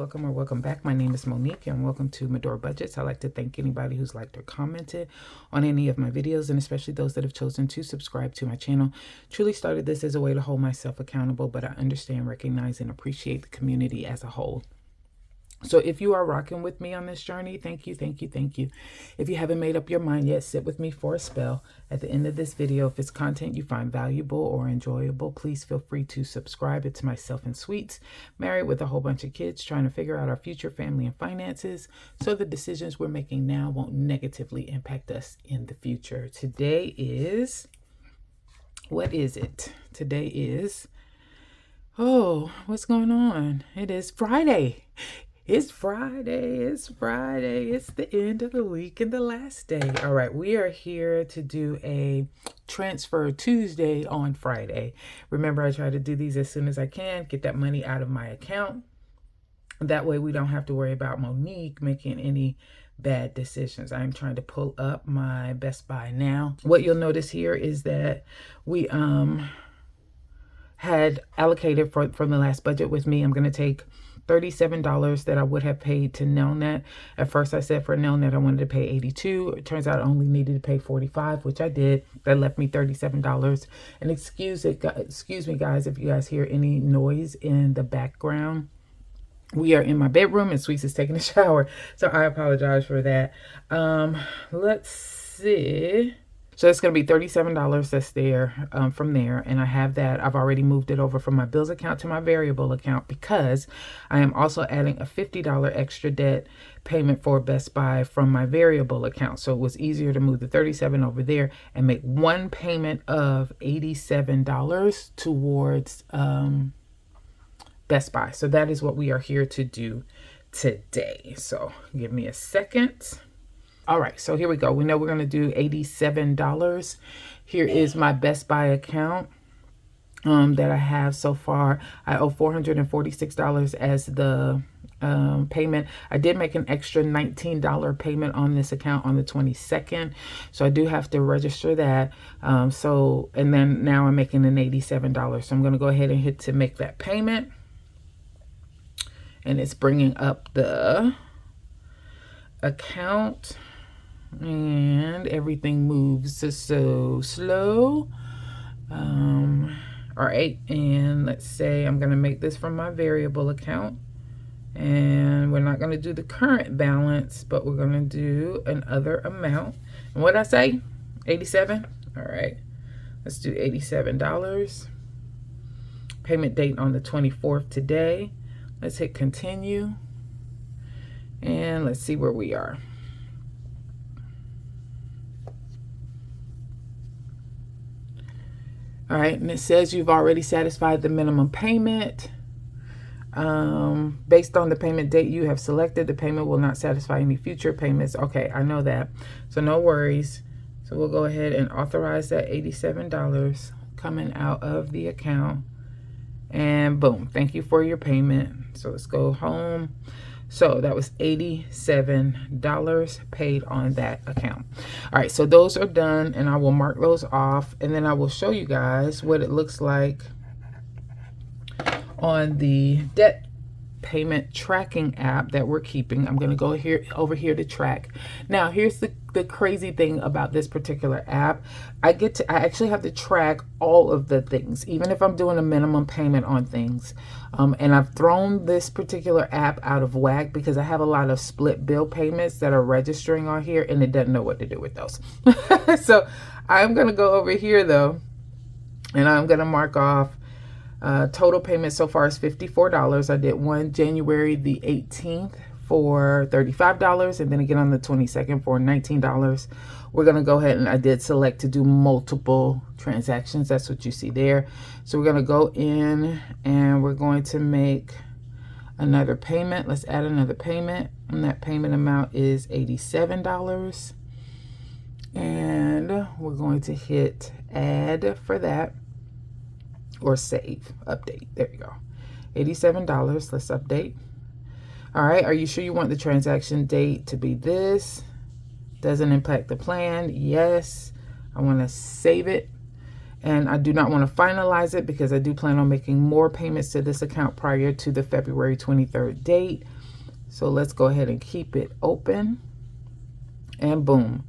welcome or welcome back. My name is Monique and welcome to Medora Budgets. I'd like to thank anybody who's liked or commented on any of my videos, and especially those that have chosen to subscribe to my channel. Truly started this as a way to hold myself accountable, but I understand, recognize, and appreciate the community as a whole. So if you are rocking with me on this journey, thank you, thank you, thank you. If you haven't made up your mind yet, sit with me for a spell. At the end of this video, if it's content you find valuable or enjoyable, please feel free to subscribe. It's myself and Sweets, married with a whole bunch of kids, trying to figure out our future family and finances so the decisions we're making now won't negatively impact us in the future. Today is, what is it? Today is, oh, what's going on? It is Friday. It's Friday, it's Friday, it's the end of the week and the last day. All right, we are here to do a Transfer Tuesday on Friday. Remember, I try to do these as soon as I can, get that money out of my account. That way we don't have to worry about Monique making any bad decisions. I'm trying to pull up my Best Buy now. What you'll notice here is that we had allocated from the last budget with me. I'm going to take $37 that I would have paid to Nelnet. At first I said for Nelnet I wanted to pay $82. It turns out I only needed to pay $45, which I did. That left me $37. And excuse me guys if you guys hear any noise in the background. We are in my bedroom and Sweets is taking a shower, so I apologize for that. Let's see. So it's going to be $37 that's there from there. And I have that. I've already moved it over from my bills account to my variable account because I am also adding a $50 extra debt payment for Best Buy from my variable account. So it was easier to move the $37 over there and make one payment of $87 towards Best Buy. So that is what we are here to do today. So give me a second. All right, so here we go. We know we're going to do $87. Here is my Best Buy account that I have so far. I owe $446 as the payment. I did make an extra $19 payment on this account on the 22nd. So I do have to register that. And then now I'm making an $87. So I'm going to go ahead and hit to make that payment. And it's bringing up the account. And everything moves so slow. All right, and let's say I'm going to make this from my variable account, and we're not going to do the current balance, but we're going to do another amount. And what did I say? 87. All right, let's do $87. Payment date on the 24th today. Let's hit continue, and let's see where we are. All right, and it says you've already satisfied the minimum payment. Based on the payment date you have selected, the payment will not satisfy any future payments. Okay, I know that. So no worries. So we'll go ahead and authorize that $87 coming out of the account. And boom, thank you for your payment. So let's go home. So that was $87 paid on that account. All right, so those are done, and I will mark those off, and then I will show you guys what it looks like on the debt payment tracking app that we're keeping. I'm going to go over here to track. Now, here's the crazy thing about this particular app. I actually have to track all of the things, even if I'm doing a minimum payment on things. And I've thrown this particular app out of whack because I have a lot of split bill payments that are registering on here, and it doesn't know what to do with those. So I'm going to go over here though, and I'm going to mark off total payment so far is $54. I did one January the 18th for $35, and then again on the 22nd for $19. We're going to go ahead, and I did select to do multiple transactions. That's what you see there. So we're going to go in and we're going to make another payment. Let's add another payment, and that payment amount is $87. And we're going to hit add for that, or save, update. There you go. $87. Let's update. All right, are you sure you want the transaction date to be this? Doesn't impact the plan. Yes. I want to save it, and I do not want to finalize it because I do plan on making more payments to this account prior to the February 23rd date. So let's go ahead and keep it open, and boom.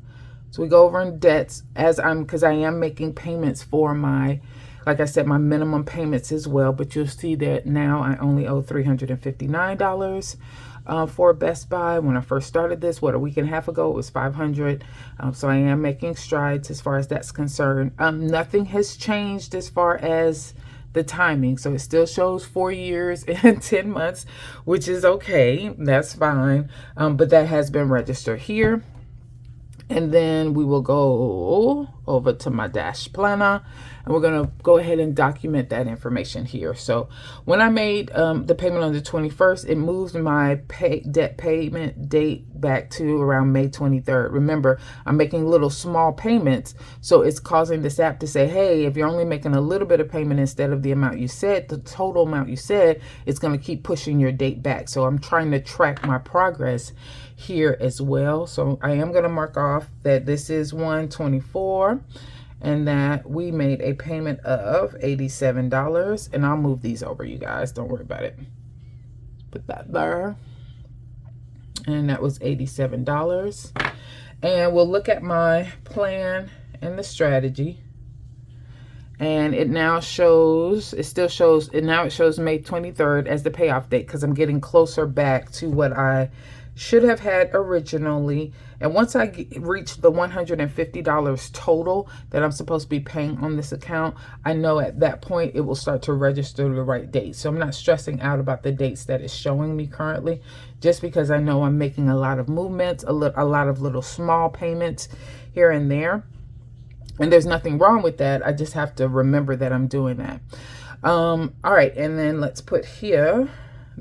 So we go over in debts because I am making payments for my, like I said, my minimum payments as well. But you'll see that now I only owe $359 for Best Buy. When I first started this, a week and a half ago, it was $500. So I am making strides as far as that's concerned. Nothing has changed as far as the timing. So it still shows 4 years and 10 months, which is okay. That's fine. But that has been registered here. And then we will go over to my dash planner, and we're going to go ahead and document that information here. So when I made the payment on the 21st, it moved my debt payment date back to around May 23rd. Remember, I'm making little small payments, so it's causing this app to say, hey, if you're only making a little bit of payment instead of the amount you said, the total amount you said, it's going to keep pushing your date back. So I'm trying to track my progress here as well. So I am going to mark off that this is 1/24 and that we made a payment of $87, and I'll move these over, you guys, don't worry about it. Put that there, and that was $87. And we'll look at my plan and the strategy, and it now shows, it shows May 23rd as the payoff date, because I'm getting closer back to what I should have had originally. And once I reach the $150 total that I'm supposed to be paying on this account, I know at that point it will start to register the right date. So I'm not stressing out about the dates that it's showing me currently, just because I know I'm making a lot of movements, a lot of little small payments here and there. And there's nothing wrong with that. I just have to remember that I'm doing that. All right, and then let's put here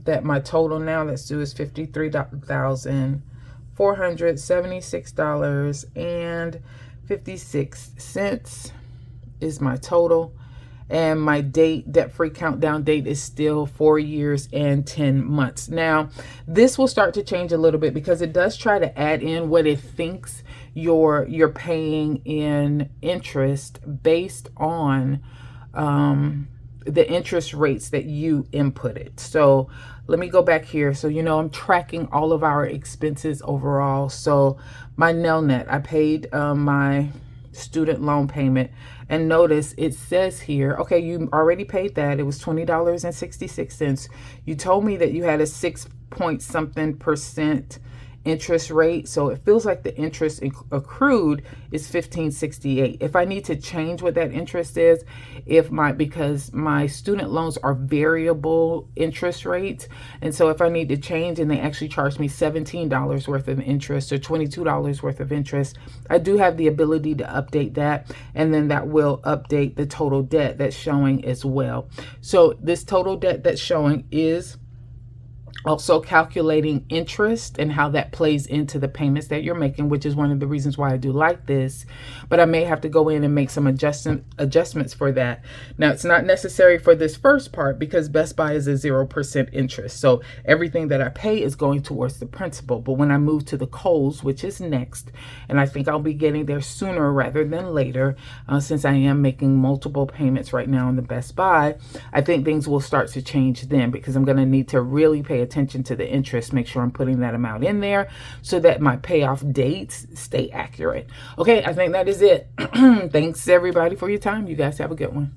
that my total now that's due is $53,476.56 is my total. And my debt-free countdown date is still 4 years and 10 months. Now, this will start to change a little bit because it does try to add in what it thinks you're paying in interest based on the interest rates that you inputted. So let me go back here. So, I'm tracking all of our expenses overall. So my nail net, I paid my student loan payment, and notice it says here, okay, you already paid that. It was $20.66. You told me that you had a 6-point-something% interest rate, so it feels like the interest accrued is $15.68. If I need to change what that interest is, because my student loans are variable interest rates, and so if I need to change and they actually charge me $17 worth of interest or $22 worth of interest, I do have the ability to update that, and then that will update the total debt that's showing as well. So this total debt that's showing is also calculating interest and how that plays into the payments that you're making, which is one of the reasons why I do like this. But I may have to go in and make some adjustments for that. Now, it's not necessary for this first part because Best Buy is a 0% interest. So everything that I pay is going towards the principal. But when I move to the Kohl's, which is next, and I think I'll be getting there sooner rather than later, since I am making multiple payments right now in the Best Buy, I think things will start to change then, because I'm going to need to really pay attention to the interest, make sure I'm putting that amount in there so that my payoff dates stay accurate. Okay, I think that is it. Thanks everybody for your time. You guys have a good one.